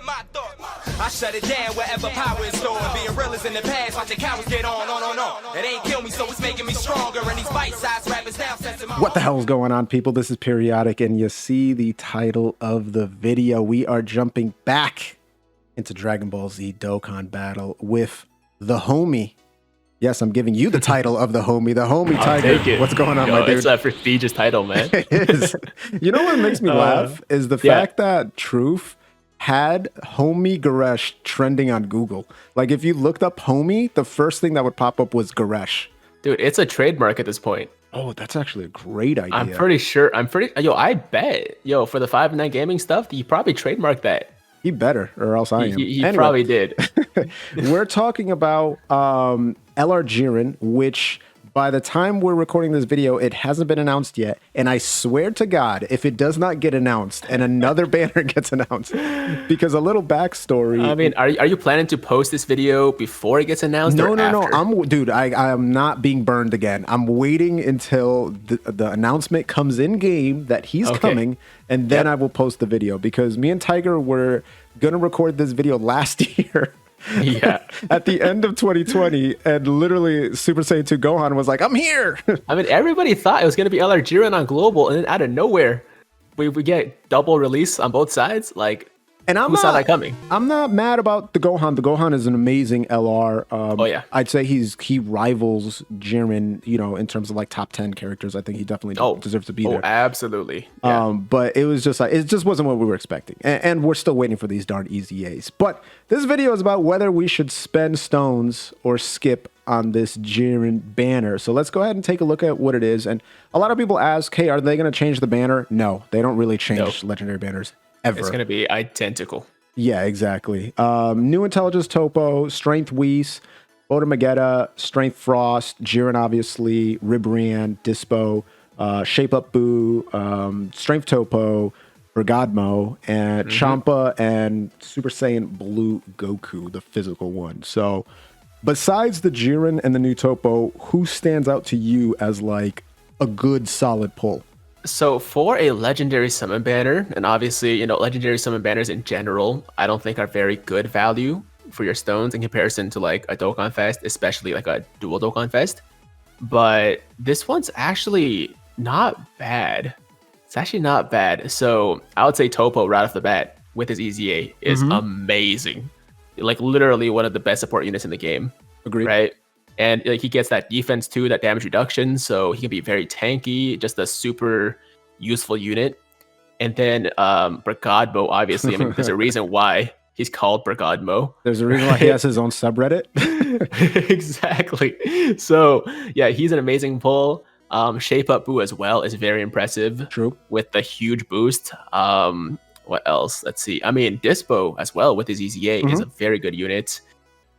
my thoughts. I shut it down wherever power is stored. Being real is in the past, watching cowards get on. It ain't kill me, so it's making me stronger. And these bite-sized rappers now sensing my... What the hell is going on, people? This is Periodic, and you see the title of the video. We are jumping back into Dragonball Z Dokkan Battle with the homie. Yes, I'm giving you the title of the homie. The homie Tiger. What's going on, my dude? It's a prestigious title, man. It is. You know what makes me laugh is the fact that Truth had homie Garesh trending on Google. Like, if you looked up homie, the first thing that would pop up was Garesh. Dude, it's a trademark at this point. Oh, that's actually a great idea. I'm pretty sure. I bet. For the 5-9 gaming stuff, he probably trademarked that. He better, or else I am. He probably did. We're talking about LR Jiren, which by the time we're recording this video, it hasn't been announced yet. And I swear to God, if it does not get announced and another banner gets announced, because a little backstory. I mean, are you planning to post this video before it gets announced? No. After? I am not being burned again. I'm waiting until the announcement comes in game that he's coming, and then I will post the video, because me and Tiger were gonna record this video last year. Yeah. At the end of 2020, and literally Super Saiyan 2 Gohan was like, I'm here. I mean, everybody thought it was going to be LR Jiren on global, and then out of nowhere, we get double release on both sides. Like, and who saw that coming? I'm not mad about the Gohan. The Gohan is an amazing LR. Oh yeah, I'd say he rivals Jiren, in terms of like top 10 characters. I think he definitely deserves to be there. Oh, absolutely. Yeah. But it was just like, it just wasn't what we were expecting, and we're still waiting for these darn easy A's. But this video is about whether we should spend stones or skip on this Jiren banner. So let's go ahead and take a look at what it is. And a lot of people ask, hey, are they going to change the banner? No, they don't really change legendary banners. Ever. It's going to be identical. Yeah, exactly. New Intelligence Topo, Strength Whis, Otamagetta, Strength Frost, Jiren obviously, Ribrianne, Dispo, Shape Up Boo, Strength Topo, Bergadmo, and Champa, and Super Saiyan Blue Goku, the physical one. So besides the Jiren and the new Topo, who stands out to you as like a good solid pull? So for a legendary summon banner, and obviously, legendary summon banners in general, I don't think are very good value for your stones in comparison to like a Dokkan Fest, especially like a dual Dokkan Fest. But this one's actually not bad. It's actually not bad. So I would say Topo right off the bat with his EZA is amazing. Like literally one of the best support units in the game. Agreed. Right? And like he gets that defense too, that damage reduction, so he can be very tanky, just a super useful unit. And then Bergadmo, obviously, I mean, there's a reason why he's called Bergadmo. There's a reason why he has his own subreddit. Exactly. So yeah, he's an amazing pull. Shape Up Boo as well is very impressive. True. With the huge boost. What else? Let's see. I mean, Dispo as well with his EZA is a very good unit.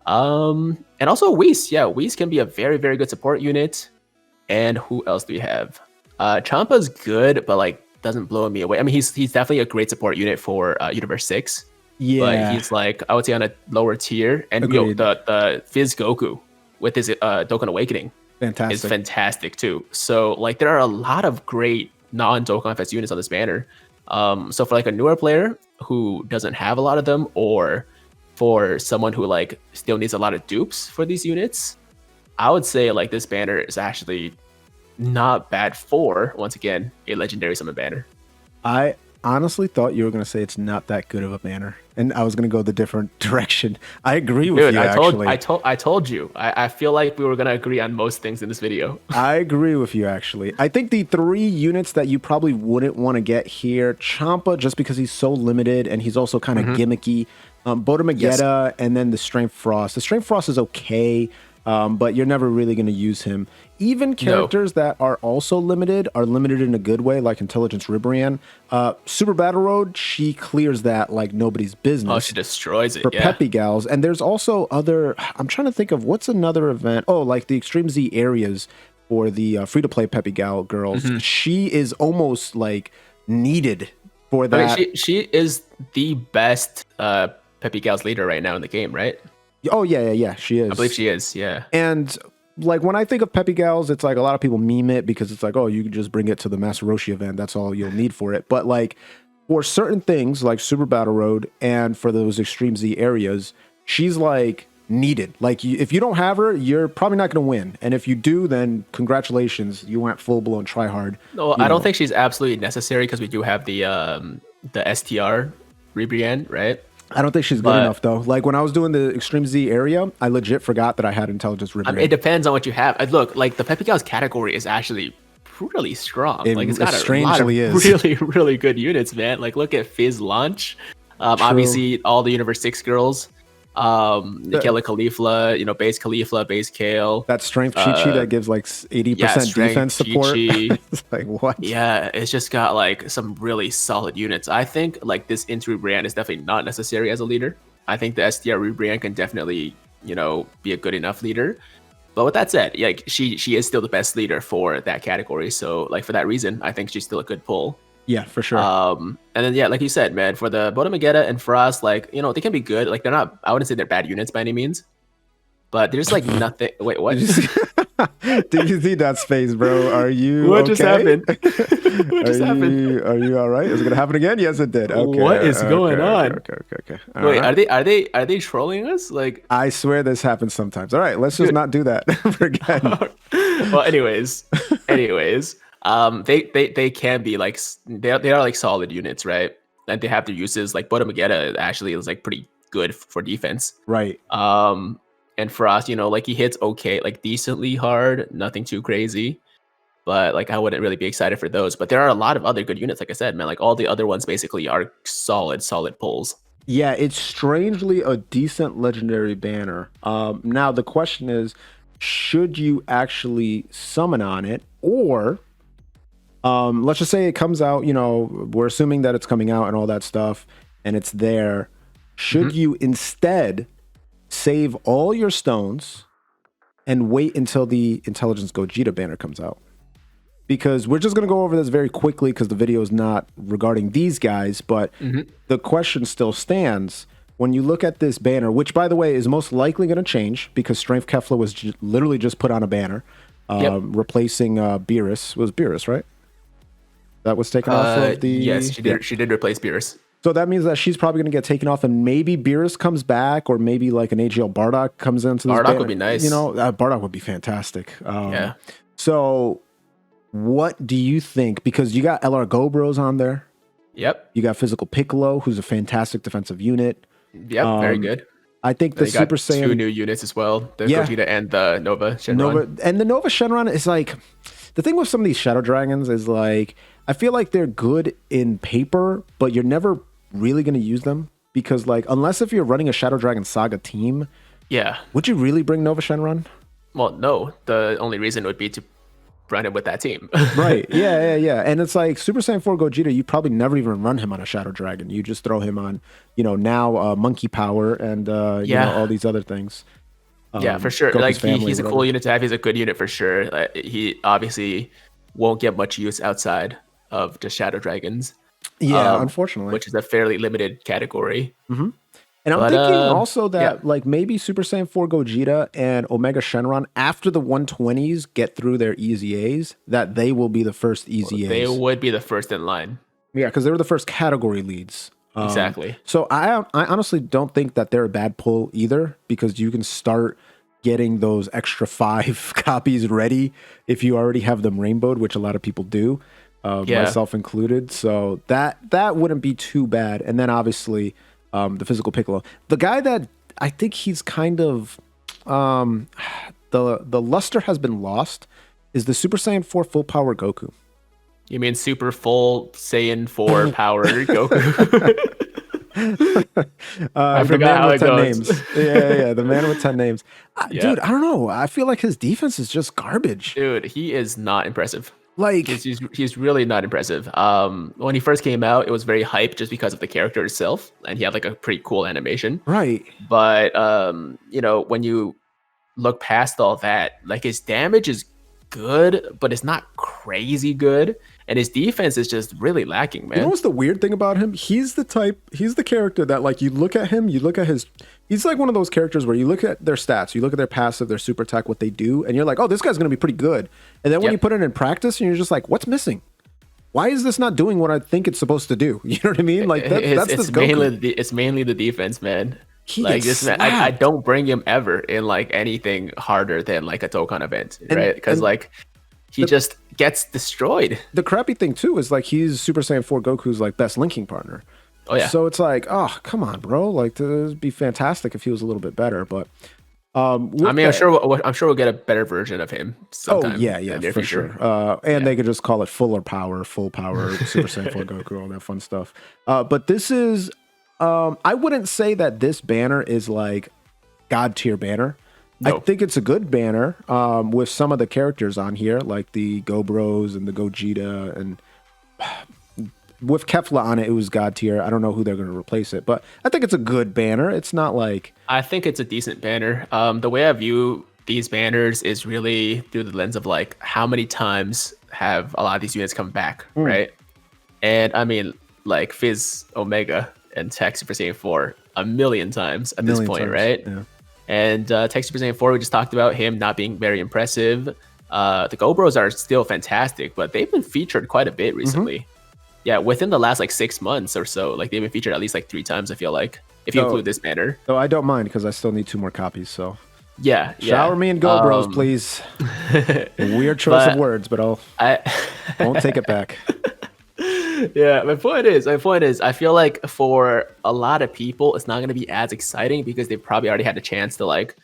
And also Whis. Yeah, Whis can be a very, very good support unit. And who else do we have? Champa's good, but like doesn't blow me away. I mean, he's definitely a great support unit for Universe 6. Yeah. But he's like, I would say on a lower tier. And the Fizz Goku with his Dokkan Awakening is fantastic too. So like there are a lot of great non-Dokkan Fest units on this banner. So for like a newer player who doesn't have a lot of them, or for someone who like still needs a lot of dupes for these units, I would say like this banner is actually not bad for, once again, a legendary summon banner. I honestly thought you were going to say it's not that good of a banner, and I was going to go the different direction. I agree with you, actually. I told you. I feel like we were going to agree on most things in this video. I agree with you, actually. I think the 3 units that you probably wouldn't want to get here, Champa, just because he's so limited, and he's also kind of gimmicky. Botamagetta, and then the Strength Frost. The Strength Frost is okay, but you're never really going to use him. Even characters that are also limited are limited in a good way, like Intelligence Ribrianne. Super Battle Road, she clears that like nobody's business. Oh, she destroys it, for Peppy Gals. And there's also other, I'm trying to think of what's another event. Oh, like the Extreme Z areas for the free-to-play Peppy Gal girls. She is almost like needed for that. I mean, she is the best Peppy Gal's leader right now in the game, right? Oh, yeah, she is. I believe she is, yeah. And like when I think of Peppy Gals, it's like a lot of people meme it because it's like, oh, you can just bring it to the Master Roshi event. That's all you'll need for it. But like for certain things like Super Battle Road and for those Extreme Z areas, she's like needed. Like if you don't have her, you're probably not going to win. And if you do, then congratulations, you went full blown try hard. No, I don't think she's absolutely necessary because we do have the STR Ribrianne, right? I don't think she's good enough though. Like when I was doing the Extreme Z area, I legit forgot that I had Intelligence Ribrianne. I mean, it depends on what you have. Look, like the PERIODIK'S category is actually really strong. Like it's got a lot of really good units, man. Like look at Fizz Launch. Obviously all the Universe 6 girls. Nikela Khalifa, base Khalifa, base Kale. That strength Chi-Chi that gives like 80% defense support. It's like what? Yeah, it's just got like some really solid units. I think like this Into Ribrianne is definitely not necessary as a leader. I think the STR Ribrianne can definitely, be a good enough leader. But with that said, like she is still the best leader for that category. So like for that reason, I think she's still a good pull. Yeah, for sure. And then yeah, like you said, man, for the Bodamagetta and Frost, like they can be good. Like they're not. I wouldn't say they're bad units by any means, but there's like nothing. Wait, what? Did you see that space, bro? Are you? What okay? just happened? What just happened? Are you all right? Is it gonna happen again? Yes, it did. Okay. What is going on? Okay. Wait, are they trolling us? Like I swear this happens sometimes. All right, let's just not do that. Forget. Well, anyways. They can be like they are like solid units, right? And they have their uses. Like Bodamagetta actually is like pretty good for defense, right? And Frost, like he hits okay, like decently hard, nothing too crazy. But like I wouldn't really be excited for those. But there are a lot of other good units, like I said, man. Like all the other ones basically are solid pulls. Yeah, it's strangely a decent legendary banner. Now the question is, should you actually summon on it, or let's just say it comes out, we're assuming that it's coming out and all that stuff, and it's there. Should you instead save all your stones and wait until the Intelligence Gogeta banner comes out? Because we're just going to go over this very quickly because the video is not regarding these guys, but the question still stands. When you look at this banner, which by the way is most likely going to change because Strength Kefla was literally just put on a banner, replacing Beerus. It was Beerus, right? That was taken off of the... Yes, she did. She did replace Beerus. So that means that she's probably going to get taken off, and maybe Beerus comes back, or maybe like an AGL Bardock comes into this. Bardock would be nice. Bardock would be fantastic. Yeah. So what do you think? Because you got LR Gobros on there. Yep. You got Physical Piccolo, who's a fantastic defensive unit. Yep, very good. I think the Super Saiyan... two new units as well. The Gogeta and the Nova Shenron. And the Nova Shenron is like... The thing with some of these Shadow Dragons is like... I feel like they're good in paper, but you're never really going to use them. Because like, unless if you're running a Shadow Dragon Saga team... Yeah. Would you really bring Nova Shenron? Well, no. The only reason would be to run it with that team. Right. Yeah. And it's like Super Saiyan 4 Gogeta, you probably never even run him on a Shadow Dragon. You just throw him on, now Monkey Power and, all these other things. Yeah, for sure. Like he's a cool unit to have. He's a good unit for sure. He obviously won't get much use outside of just Shadow Dragons. Yeah, unfortunately. Which is a fairly limited category. Mm-hmm. And I'm thinking also that like maybe Super Saiyan 4 Gogeta and Omega Shenron, after the 120s get through their EZAs, that they will be the first EZAs. They would be the first in line. Yeah, because they were the first category leads. Exactly. So I honestly don't think that they're a bad pull either, because you can start getting those extra 5 copies ready if you already have them rainbowed, which a lot of people do, myself included. So that wouldn't be too bad. And then obviously the Physical Piccolo, the guy that I think he's kind of the luster has been lost is the Super Saiyan 4 full power Goku. You mean Super Full Saiyan 4 power Goku? I forgot how it goes. Names. Yeah, the man with 10 names. Dude, I don't know. I feel like his defense is just garbage. Dude, he is not impressive. Like he's really not impressive. When he first came out, it was very hype just because of the character itself, and he had like a pretty cool animation. Right. But when you look past all that, like his damage is good, but it's not crazy good, and his defense is just really lacking, man. You know what's the weird thing about him? He's the character that like you look at him, he's like one of those characters where you look at their stats, you look at their passive, their super attack, what they do, and you're like, oh, this guy's gonna be pretty good. And then when you put it in practice, and you're just like, what's missing? why is this not doing what I think it's supposed to do? You know what I mean? Like that's it's this Goku. it's mainly the defense, man. He Like gets this man, I slapped. don't bring him ever in like anything harder than like a Dokkan event, right? Because and like he just gets destroyed. The crappy thing too is like he's Super Saiyan 4 Goku's like best linking partner. Oh yeah. So it's like, oh come on, bro. Like this would be fantastic if he was a little bit better, but I mean, I'm sure we'll get a better version of him sometime. Oh yeah, in the near for future. sure. And they could just call it full power, Super Saiyan 4 Goku, all that fun stuff. But this is, I wouldn't say that this banner is like god tier banner. No. I think it's a good banner with some of the characters on here, like the Gobros and the Gogeta, and with Kefla on it, it was god tier. I don't know who they're going to replace it, but I think it's a good banner. It's not like I think it's a decent banner. The way I view these banners is really through the lens of like how many times have a lot of these units come back, right? And I mean, like Fizz Omega and Tech Super Saiyan 4 a million times at this point, right? Yeah. And Tech Super Saiyan 4, we just talked about him not being very impressive. The Gobros are still fantastic, but they've been featured quite a bit recently. Yeah, within the last like 6 months or so, like they've been featured at least like 3 times, I feel like, if you include this banner. So I don't mind because I still need 2 more copies. So Yeah. shower me in Gobros, please. Weird choice of words, but I won't take it back. Yeah, my point is, I feel like for a lot of people, it's not going to be as exciting because they've probably already had a chance to like,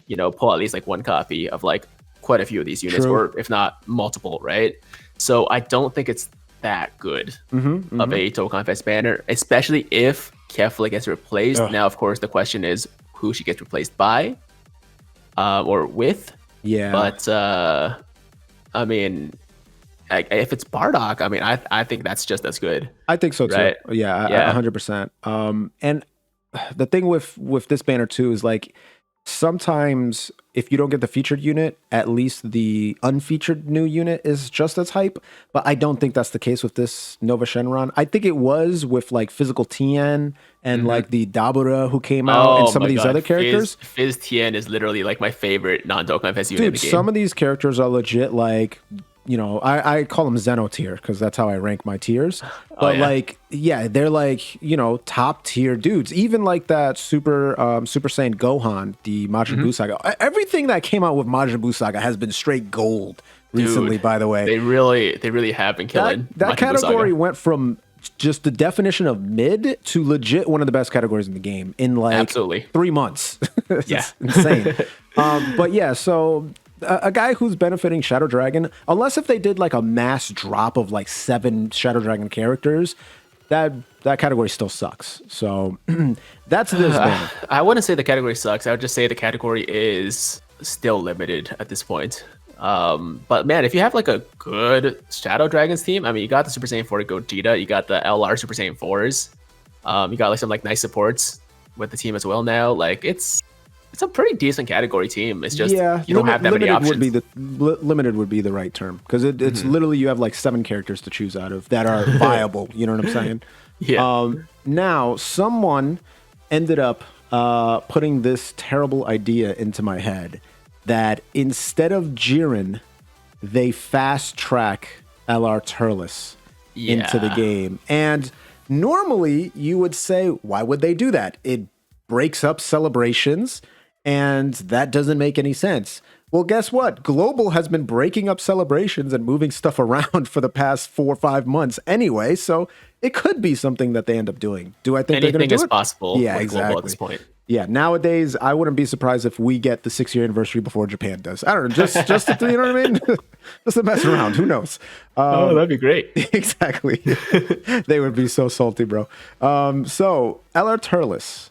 you know, pull at least like 1 copy of like quite a few of these units, or if not multiple, right? So I don't think it's that good of a Dokkan Fest banner, especially if Kefla gets replaced. Now, of course, the question is who she gets replaced by or with. Yeah. But I mean, if it's Bardock, I mean, I think that's just as good. I think so too. Right? Yeah, 100%. And the thing with this banner too is like sometimes if you don't get the featured unit, at least the unfeatured new unit is just as hype. But I don't think that's the case with this Nova Shenron. I think it was with like Physical Tien and like the Dabura who came out and some of these other characters. Fizz Tien is literally like my favorite non-Dokkan Fest unit in the game. Some of these characters are legit like, you know, I call them Zeno tier because that's how I rank my tiers. But like, yeah, they're like, you know, top tier dudes. Even like that Super Saiyan Gohan, the Majin Buu saga. Everything that came out with Majin Buu saga has been straight gold recently. By the way, they really have been killing. That category went from just the definition of mid to legit one of the best categories in the game in like 3 months. It's insane. But yeah, so. A guy who's benefiting Shadow Dragon, unless if they did like a mass drop of like 7 Shadow Dragon characters, that category still sucks. So that's this banner. I wouldn't say the category sucks. I would just say the category is still limited at this point. But man, if you have like a good Shadow Dragons team, I mean, you got the Super Saiyan 4 Gogeta, you got the LR Super Saiyan 4s, you got like some like nice supports with the team as well now. Like it's a pretty decent category team. It's just you don't have that many options. Limited would be the right term because it's literally you have like 7 characters to choose out of that are viable. You know what I'm saying? Yeah. Now someone ended up putting this terrible idea into my head that instead of Jiren, they fast track LR Turles into the game. And normally you would say, why would they do that? It breaks up celebrations. And that doesn't make any sense. Well, guess what? Global has been breaking up celebrations and moving stuff around for the past 4 or 5 months anyway. So it could be something that they end up doing. Do I think they're going to do it? Anything is possible. Yeah, with exactly. Global at this point. Yeah, nowadays I wouldn't be surprised if we get the 6-year anniversary before Japan does. I don't know, just to, you know what I mean? Just to mess around. Who knows? Oh, that'd be great. Exactly. They would be so salty, bro. So LR Turles.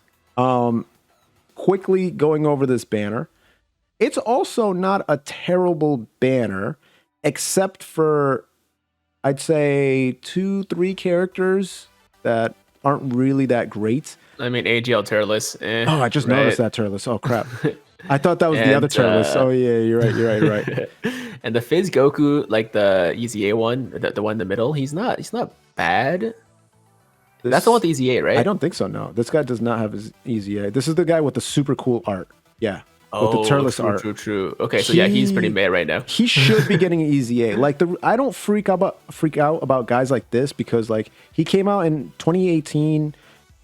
Quickly going over this banner. It's also not a terrible banner, except for, I'd say, 2-3 characters that aren't really that great. I mean, AGL Turles. Oh, I just noticed that Turles. Oh, crap. I thought that was the other Turles. Oh, yeah, you're right. And the Fizz Goku, like the EZA one, the one in the middle, he's not bad. That's the one with the EZA, right? I don't think so, no. This guy does not have his EZA. This is the guy with the super cool art. Yeah. with the Turles art. True. Okay, so yeah, he's pretty mad right now. He should be getting an easy A. Like I don't freak out about guys like this because like he came out in 2018.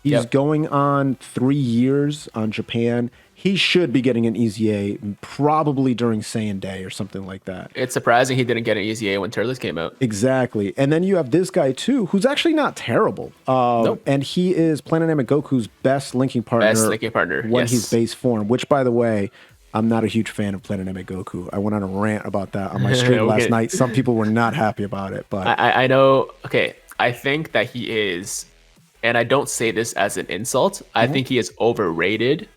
He's going on 3 years on Japan. He should be getting an easy A probably during Saiyan Day or something like that. It's surprising he didn't get an easy A when Turles came out. Exactly. And then you have this guy too, who's actually not terrible. Nope. And he is Planet Goku's best linking partner. When he's base form, which by the way, I'm not a huge fan of Planet Goku. I went on a rant about that on my stream last night. Some people were not happy about it, but I know. Okay, I think that he is, and I don't say this as an insult. I think he is overrated,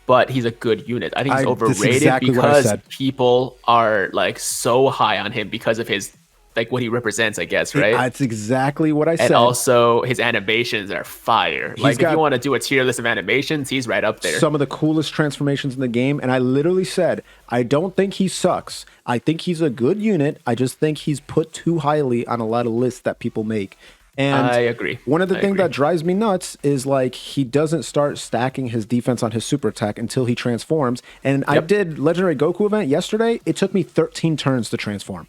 but he's a good unit. I think he's overrated because people are like so high on him because of his like what he represents, I guess, right? That's exactly what I said. And also his animations are fire. Like if you want to do a tier list of animations, he's right up there. Some of the coolest transformations in the game, and I literally said, I don't think he sucks. I think he's a good unit. I just think he's put too highly on a lot of lists that people make. And I agree. One of the things that drives me nuts is like he doesn't start stacking his defense on his super attack until he transforms. And I did Legendary Goku event yesterday. It took me 13 turns to transform.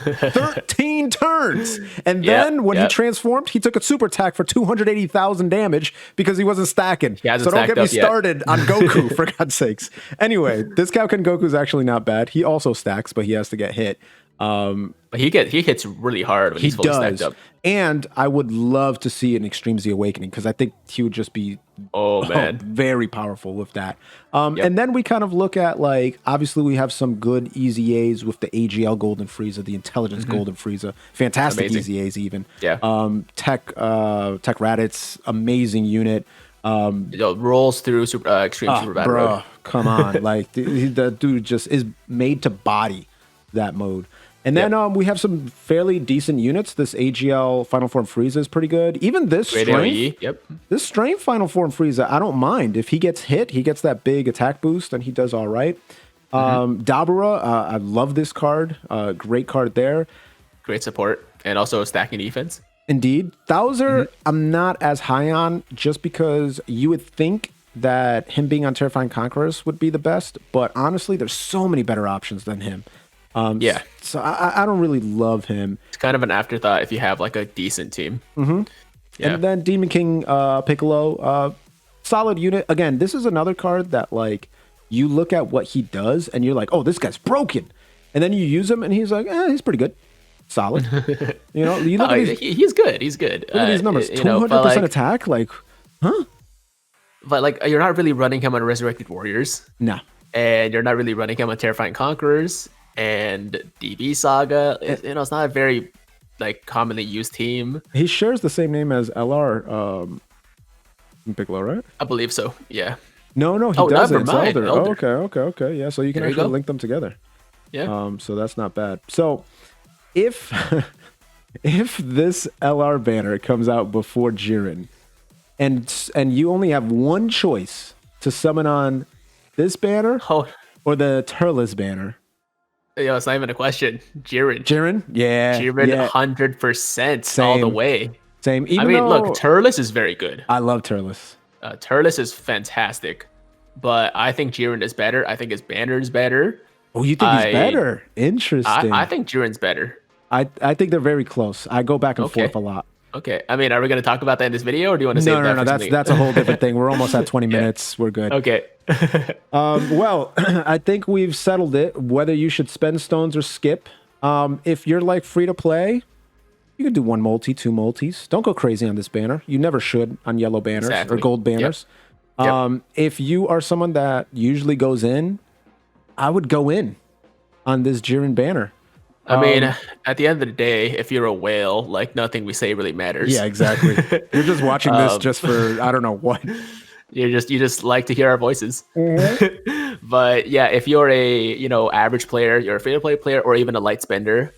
13 turns. And then when he transformed, he took a super attack for 280,000 damage because he wasn't stacking. So don't get me started on Goku, for God's sakes. Anyway, this Captain Goku is actually not bad. He also stacks, but he has to get hit. But he hits really hard when he's fully stacked up. And I would love to see an Extreme Z Awakening because I think he would just be very powerful with that. And then we kind of look at like, obviously we have some good easy A's with the AGL Golden Frieza, the Intelligence Golden Frieza, fantastic easy A's even. Tech Raditz, amazing unit. Rolls through Extreme Super Battle Mode. Come on. Like the dude just is made to body that mode. And then we have some fairly decent units. This AGL Final Form Frieza is pretty good. Even this strength, this strength Final Form Frieza, I don't mind. If he gets hit, he gets that big attack boost, and he does all right. Dabura, I love this card. Great card there. Great support, and also stacking defense. Indeed. Thouser, I'm not as high on just because you would think that him being on Terrifying Conquerors would be the best, but honestly, there's so many better options than him. So I don't really love him. It's kind of an afterthought if you have like a decent team. And then Demon King Piccolo, solid unit. Again, this is another card that like you look at what he does and you're like, oh, this guy's broken. And then you use him and he's like, he's pretty good. Solid. You know, you look at these, he's good. He's good. Look at these numbers. 200% attack. Like, But like, you're not really running him on Resurrected Warriors. No. And you're not really running him on Terrifying Conquerors. And DB Saga, it's not a very like commonly used team. He shares the same name as LR Piccolo, right? I believe so. Yeah. No, he doesn't. It's Elder. Oh, okay. Yeah, so you can actually link them together. Yeah. So that's not bad. So if this LR banner comes out before Jiren, and you only have one choice to summon on this banner or the Turles banner. It's not even a question. Jiren? Yeah. Jiren 100% all the way. Same. Look, Turles is very good. I love Turles. Turles is fantastic. But I think Jiren is better. I think his banner is better. Oh, you think he's better? Interesting. I think Jiren's better. I think they're very close. I go back and forth a lot. Okay. I mean, are we going to talk about that in this video, or do you want to save that? No. That's a whole different thing. We're almost at 20 minutes. We're good. Okay. Well, I think we've settled it. Whether you should spend stones or skip. If you're like free to play, you can do 1 multi, 2 multis. Don't go crazy on this banner. You never should on yellow banners or gold banners. If you are someone that usually goes in, I would go in on this Jiren banner. I mean, at the end of the day, if you're a whale, like nothing we say really matters. Yeah, exactly. You're just watching this just for I don't know what. You just like to hear our voices. But yeah, if you're a average player, you're a free-to-play player, or even a light spender,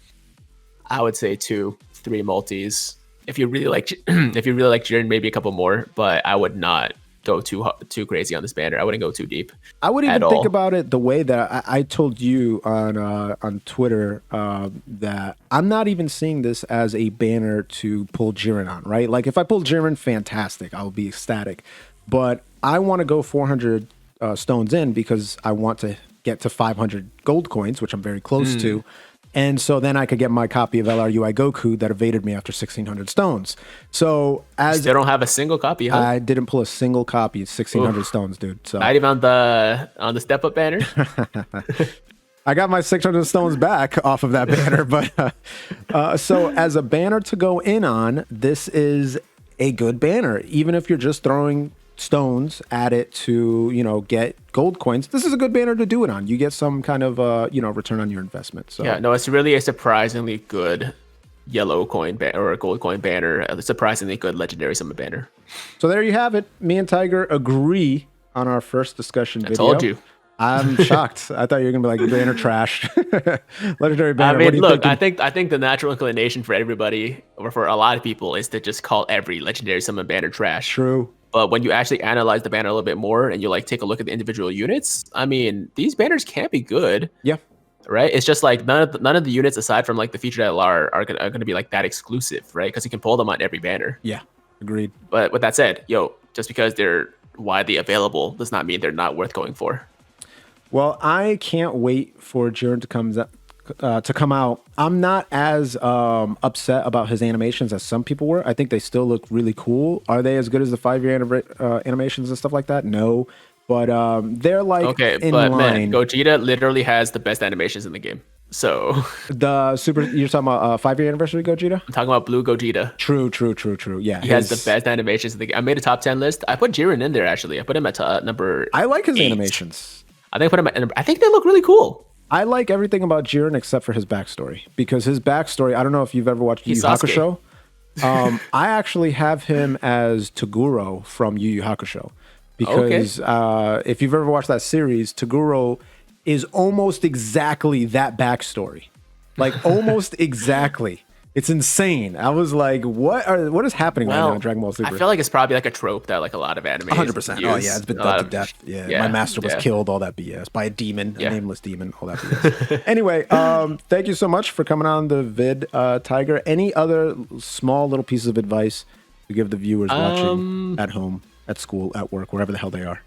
I would say 2, 3 multis. If you really like Jiren, maybe a couple more. But I would not go too crazy on this banner. I wouldn't go too deep. I would even think about it the way that I told you on Twitter that I'm not even seeing this as a banner to pull Jiren on, right? Like if I pull Jiren, fantastic, I'll be ecstatic. But I want to go 400 stones in because I want to get to 500 gold coins, which I'm very close to. And so then I could get my copy of LRUI Goku that evaded me after 1,600 stones. So as They don't have a single copy, huh? I didn't pull a single copy of 1,600 stones, dude. So Not even on the step up banner. I got my 600 stones back off of that banner. But so as a banner to go in on, this is a good banner. Even if you're just throwing stones at it to, get gold coins, this is a good banner to do it on. You get some kind of, return on your investment. So Yeah, no, it's really a surprisingly good yellow coin or a gold coin banner. A surprisingly good legendary summon banner. So there you have it. Me and Tiger agree on our first discussion video. I told you. I'm shocked. I thought you were gonna be like banner trash. Legendary banner. I What mean, do you look, think? I think the natural inclination for everybody, or for a lot of people, is to just call every legendary summon banner trash. True. But when you actually analyze the banner a little bit more and you like take a look at the individual units, I mean, these banners can be good. Yeah. Right? It's just like none of the units aside from like the featured LR are gonna be like that exclusive, right? Because you can pull them on every banner. Yeah. Agreed. But with that said, just because they're widely available does not mean they're not worth going for. Well, I can't wait for Jiren to come out. I'm not as upset about his animations as some people were. I think they still look really cool. Are they as good as the 5-year animations and stuff like that? No, but they're like in line. Man, Gogeta literally has the best animations in the game. So you're talking about 5-year anniversary Gogeta? I'm talking about Blue Gogeta. True. Yeah, he has the best animations in the game. I made a top 10 list. I put Jiren in there actually. I put him at number. I like his 8. animations. I think I put him at, I think they look really cool. I like everything about Jiren except for his backstory, because his backstory, I don't know if you've ever watched Yu Yu Hakusho. I actually have him as Toguro from Yu Yu Hakusho, because if you've ever watched that series, Toguro is almost exactly that backstory. Like almost exactly. It's insane. I was like, what is happening right now in Dragon Ball Super? I feel like it's probably like a trope that like a lot of anime 100%. Oh yeah, it's been done to death. Yeah. My master was killed, all that BS, by a demon, a nameless demon, all that BS. Anyway, thank you so much for coming on the vid, Tiger. Any other small little pieces of advice to give the viewers watching at home, at school, at work, wherever the hell they are?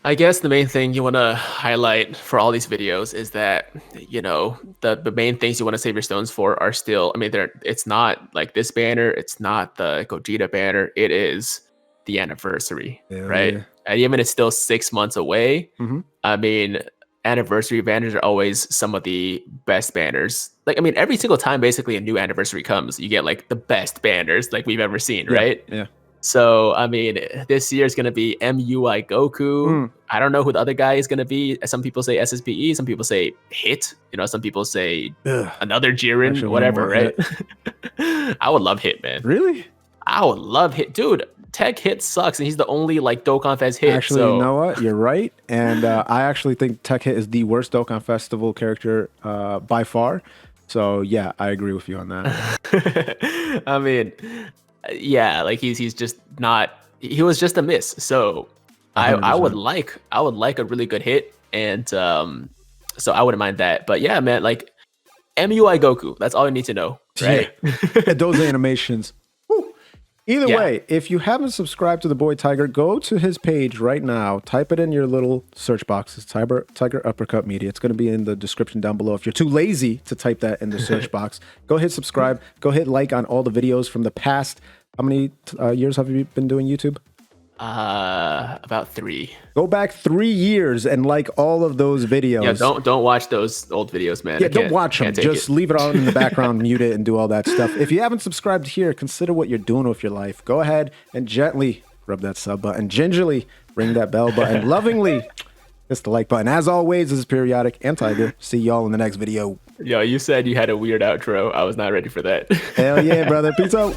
I guess the main thing you want to highlight for all these videos is that, the main things you want to save your stones for are still, it's not like this banner, it's not the Gogeta banner, it is the anniversary, right? Yeah. And even it's still 6 months away. Anniversary banners are always some of the best banners. Like, every single time basically a new anniversary comes, you get like the best banners like we've ever seen, right? Yeah. So, this year is going to be MUI Goku. I don't know who the other guy is going to be. Some people say SSPE. Some people say Hit. Some people say another Jiren, actually, whatever, right? I would love Hit, man. Really? I would love Hit. Dude, Tech Hit sucks, and he's the only, Dokkan Fest Hit. Actually, you know what? You're right. And I actually think Tech Hit is the worst Dokkan Festival character by far. So, yeah, I agree with you on that. Yeah, like he's just not. He was just a miss. So I would like a really good hit, and so I wouldn't mind that. But yeah, man, like MUI Goku. That's all you need to know, right? Yeah. Those animations. Woo. Either way, if you haven't subscribed to the boy Tiger, go to his page right now. Type it in your little search box. It's Tiger UpperCut Media. It's going to be in the description down below. If you're too lazy to type that in the search box, go hit subscribe. Go hit like on all the videos from the past. How many years have you been doing YouTube? About 3. Go back 3 years and like all of those videos. Yeah, don't watch those old videos, man. Yeah, don't watch them. Just leave it on in the background, mute it, and do all that stuff. If you haven't subscribed here, consider what you're doing with your life. Go ahead and gently rub that sub button, gingerly ring that bell button, lovingly hit the like button. As always, this is Periodic and Tiger. See y'all in the next video. Yo, you said you had a weird outro. I was not ready for that. Hell yeah, brother. Peace out.